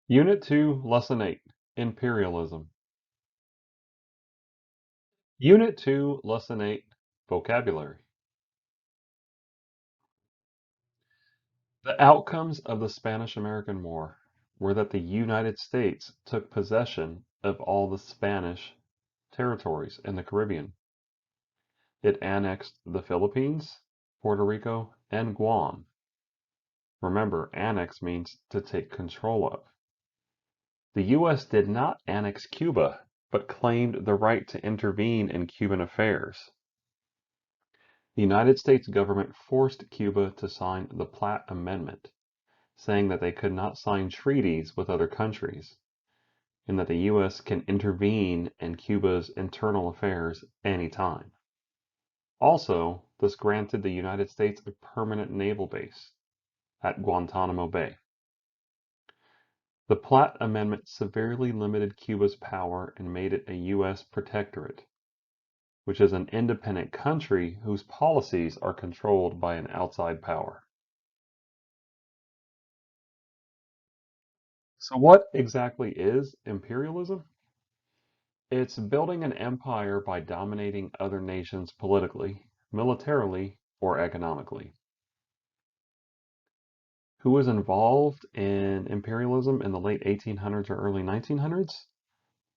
Unit 2, Lesson 8, Imperialism. Unit 2, Lesson 8, Vocabulary. The outcomes of the Spanish-American War were that the United States took possession of all the Spanish territories in the Caribbean. It annexed the Philippines, Puerto Rico, and Guam. Remember, annex means to take control of. The U.S. did not annex Cuba, but claimed the right to intervene in Cuban affairs. The United States government forced Cuba to sign the Platt Amendment, saying that they could not sign treaties with other countries, and that the U.S. can intervene in Cuba's internal affairs anytime. Also, this granted the United States a permanent naval base at Guantanamo Bay. The Platt Amendment severely limited Cuba's power and made it a U.S. protectorate, which is an independent country whose policies are controlled by an outside power. So what exactly is imperialism? It's building an empire by dominating other nations politically, militarily, or economically. Who was involved in imperialism in the late 1800s or early 1900s?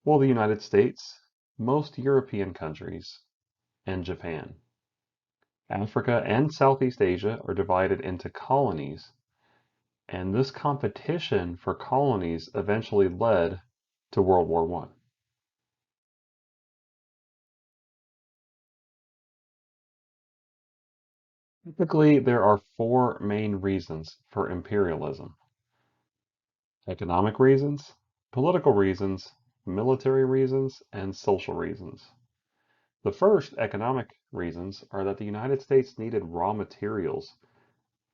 Well, the United States, most European countries, and Japan. Africa and Southeast Asia are divided into colonies, and this competition for colonies eventually led to World War I. Typically, there are four main reasons for imperialism: economic reasons, political reasons, military reasons, and social reasons. The first, economic reasons, are that the United States needed raw materials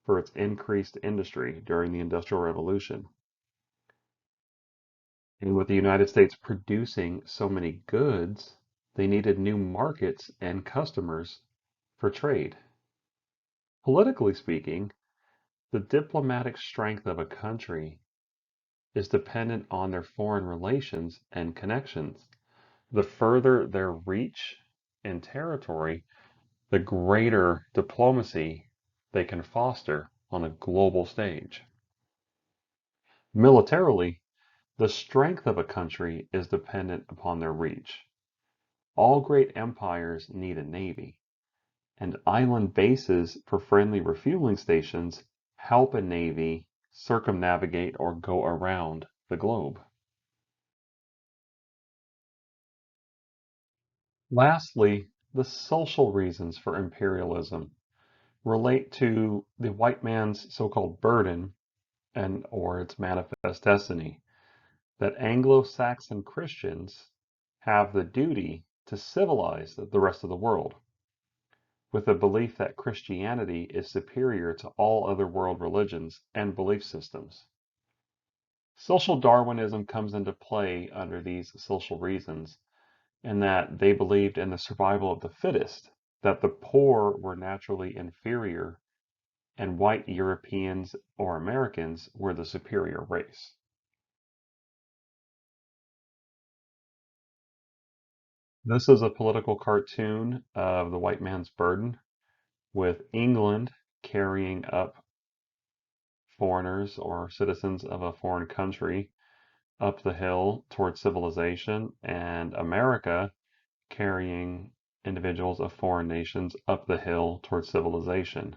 for its increased industry during the Industrial Revolution. And with the United States producing so many goods, they needed new markets and customers for trade. Politically speaking, the diplomatic strength of a country is dependent on their foreign relations and connections. The further their reach and territory, the greater diplomacy they can foster on a global stage. Militarily, the strength of a country is dependent upon their reach. All great empires need a navy, and island bases for friendly refueling stations help a navy circumnavigate or go around the globe. Lastly, the social reasons for imperialism relate to the white man's so-called burden and or its manifest destiny, that Anglo-Saxon Christians have the duty to civilize the rest of the world, with the belief that Christianity is superior to all other world religions and belief systems. Social Darwinism comes into play under these social reasons, in that they believed in the survival of the fittest, that the poor were naturally inferior, and white Europeans or Americans were the superior race. This is a political cartoon of the white man's burden, with England carrying up foreigners or citizens of a foreign country up the hill towards civilization, and America carrying individuals of foreign nations up the hill towards civilization.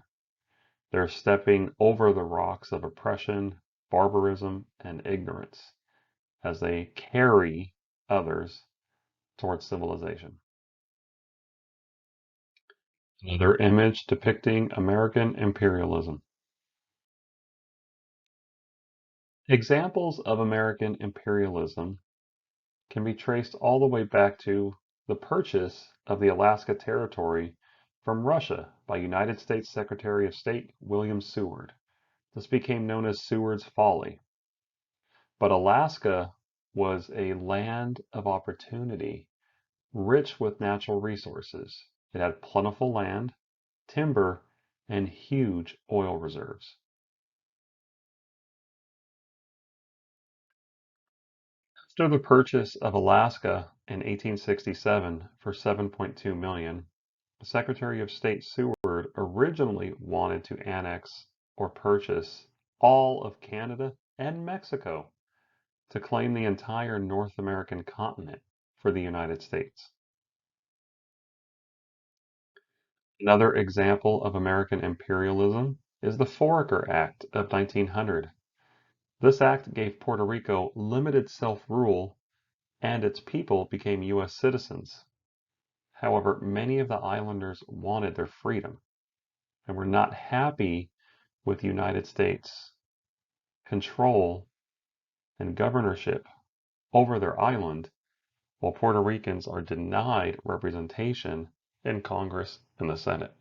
They're stepping over the rocks of oppression, barbarism, and ignorance as they carry others towards civilization. Another image depicting American imperialism. Examples of American imperialism can be traced all the way back to the purchase of the Alaska Territory from Russia by United States Secretary of State William Seward. This became known as Seward's Folly. But Alaska was a land of opportunity, rich with natural resources. It had plentiful land, timber, and huge oil reserves. After the purchase of Alaska in 1867 for $7.2 million, Secretary of State Seward originally wanted to annex or purchase all of Canada and Mexico to claim the entire North American continent for the United States. Another example of American imperialism is the Foraker Act of 1900. This act gave Puerto Rico limited self-rule and its people became U.S. citizens. However, many of the islanders wanted their freedom and were not happy with United States control and governorship over their island, while Puerto Ricans are denied representation in Congress and the Senate.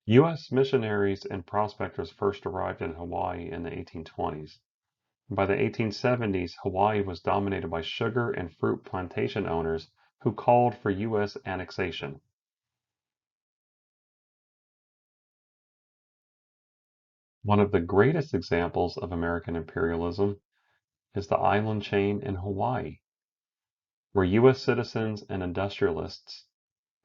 U.S. missionaries and prospectors first arrived in Hawaii in the 1820s. By the 1870s, Hawaii was dominated by sugar and fruit plantation owners who called for U.S. annexation. One of the greatest examples of American imperialism is the island chain in Hawaii, where U.S. citizens and industrialists,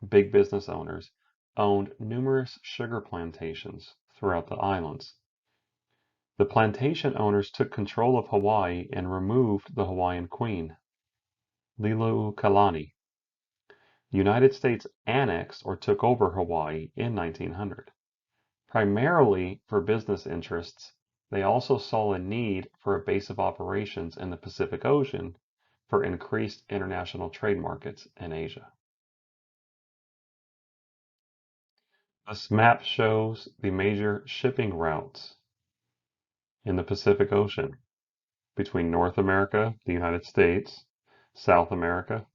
big business owners, owned numerous sugar plantations throughout the islands. The plantation owners took control of Hawaii and removed the Hawaiian queen, Liliuokalani. The United States annexed or took over Hawaii in 1900. Primarily for business interests, they also saw a need for a base of operations in the Pacific Ocean for increased international trade markets in Asia. This map shows the major shipping routes in the Pacific Ocean between North America, the United States, South America,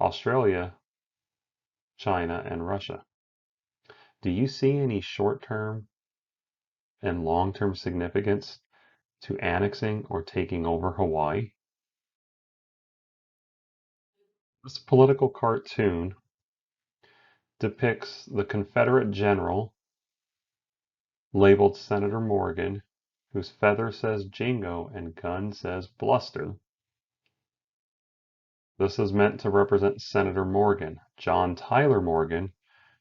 Australia, China, and Russia. Do you see any short-term and long-term significance to annexing or taking over Hawaii? This political cartoon depicts the Confederate general labeled Senator Morgan, whose feather says jingo and gun says bluster. This is meant to represent Senator Morgan. John Tyler Morgan,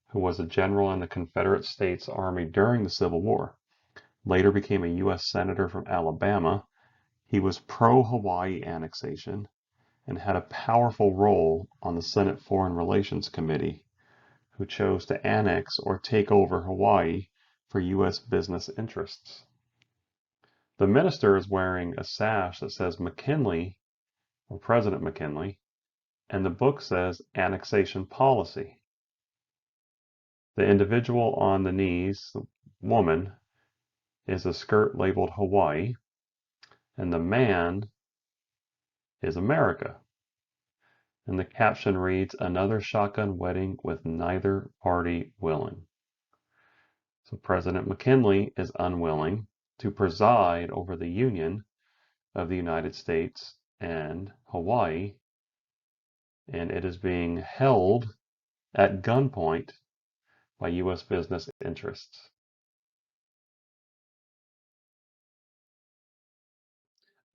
who was a general in the Confederate States Army during the Civil War, later became a U.S. Senator from Alabama. He was pro-Hawaii annexation and had a powerful role on the Senate Foreign Relations Committee, who chose to annex or take over Hawaii for U.S. business interests. The minister is wearing a sash that says McKinley, or President McKinley, and the book says Annexation Policy. The individual on the knees, the woman, is a skirt labeled Hawaii, and the man is America. And the caption reads, "Another shotgun wedding with neither party willing." So President McKinley is unwilling to preside over the union of the United States and Hawaii, and it is being held at gunpoint by U.S. business interests.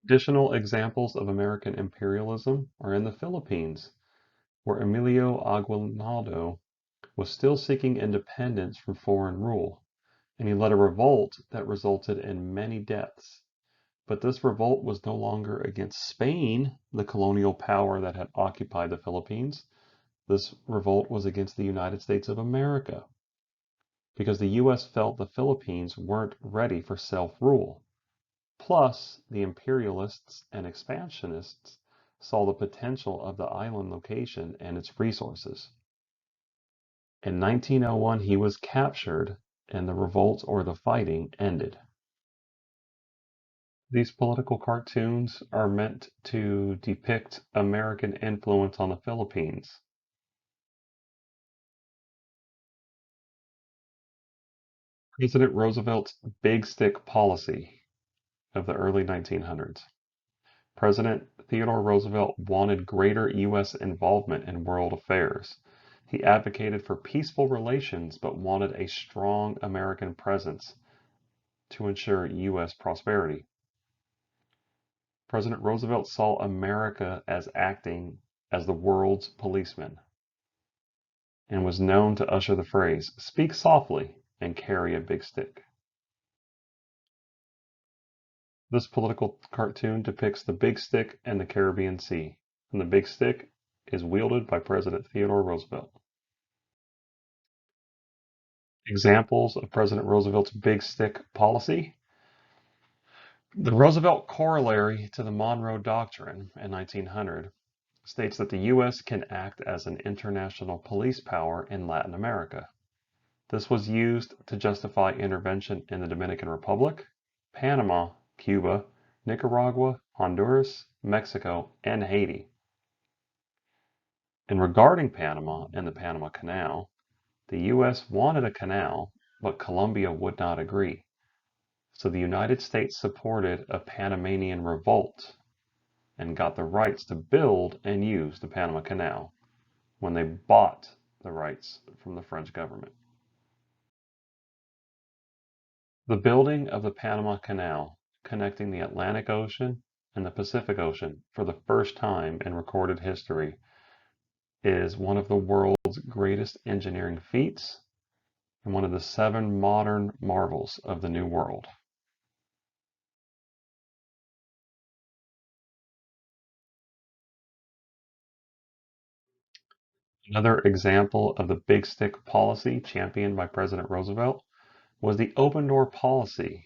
Additional examples of American imperialism are in the Philippines, where Emilio Aguinaldo was still seeking independence from foreign rule, and he led a revolt that resulted in many deaths. But this revolt was no longer against Spain, the colonial power that had occupied the Philippines. This revolt was against the United States of America, because the U.S. felt the Philippines weren't ready for self-rule. Plus, the imperialists and expansionists saw the potential of the island location and its resources. In 1901, he was captured, and the revolt or the fighting ended. These political cartoons are meant to depict American influence on the Philippines. President Roosevelt's Big Stick policy of the early 1900s. President Theodore Roosevelt wanted greater U.S. involvement in world affairs. He advocated for peaceful relations but wanted a strong American presence to ensure U.S. prosperity. President Roosevelt saw America as acting as the world's policeman and was known to usher the phrase, "Speak softly and carry a big stick." This political cartoon depicts the big stick and the Caribbean Sea, and the big stick is wielded by President Theodore Roosevelt. Examples of President Roosevelt's big stick policy. The Roosevelt Corollary to the Monroe Doctrine in 1900 states that the U.S. can act as an international police power in Latin America. This was used to justify intervention in the Dominican Republic, Panama, Cuba, Nicaragua, Honduras, Mexico, and Haiti. And regarding Panama and the Panama Canal, the U.S. wanted a canal, but Colombia would not agree. So the United States supported a Panamanian revolt and got the rights to build and use the Panama Canal when they bought the rights from the French government. The building of the Panama Canal, connecting the Atlantic Ocean and the Pacific Ocean for the first time in recorded history, is one of the world's greatest engineering feats and one of the 7 modern marvels of the New World. Another example of the big stick policy championed by President Roosevelt was the open door policy,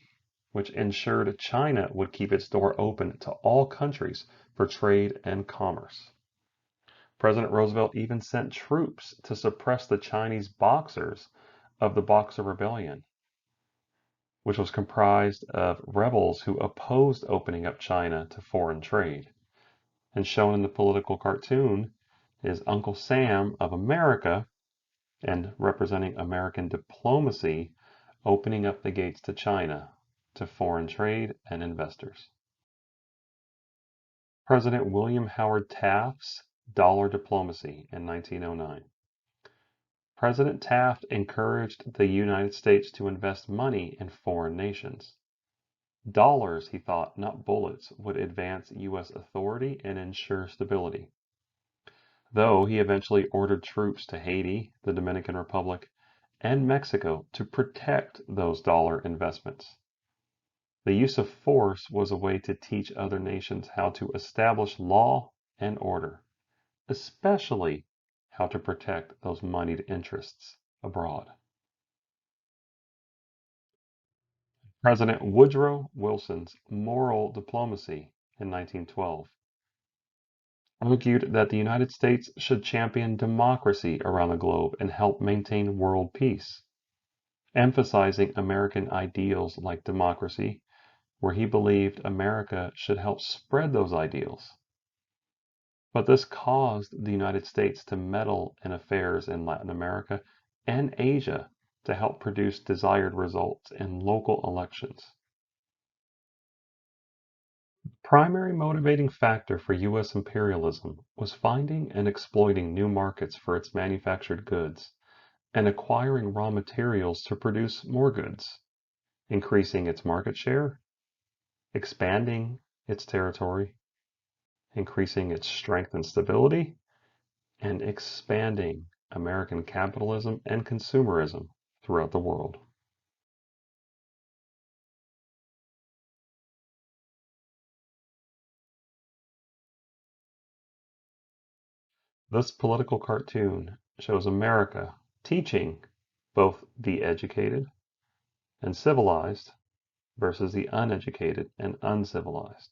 which ensured China would keep its door open to all countries for trade and commerce. President Roosevelt even sent troops to suppress the Chinese Boxers of the Boxer Rebellion, which was comprised of rebels who opposed opening up China to foreign trade. And shown in the political cartoon is Uncle Sam of America, and representing American diplomacy, opening up the gates to China to foreign trade and investors. President William Howard Taft's dollar diplomacy in 1909. President Taft encouraged the United States to invest money in foreign nations. Dollars, he thought, not bullets, would advance U.S. authority and ensure stability. Though he eventually ordered troops to Haiti, the Dominican Republic, and Mexico to protect those dollar investments. The use of force was a way to teach other nations how to establish law and order, especially how to protect those moneyed interests abroad. President Woodrow Wilson's moral diplomacy in 1912 argued that the United States should champion democracy around the globe and help maintain world peace, emphasizing American ideals like democracy, where he believed America should help spread those ideals. But this caused the United States to meddle in affairs in Latin America and Asia to help produce desired results in local elections. Primary motivating factor for U.S. imperialism was finding and exploiting new markets for its manufactured goods and acquiring raw materials to produce more goods, increasing its market share, expanding its territory, increasing its strength and stability, and expanding American capitalism and consumerism throughout the world. This political cartoon shows America teaching both the educated and civilized versus the uneducated and uncivilized.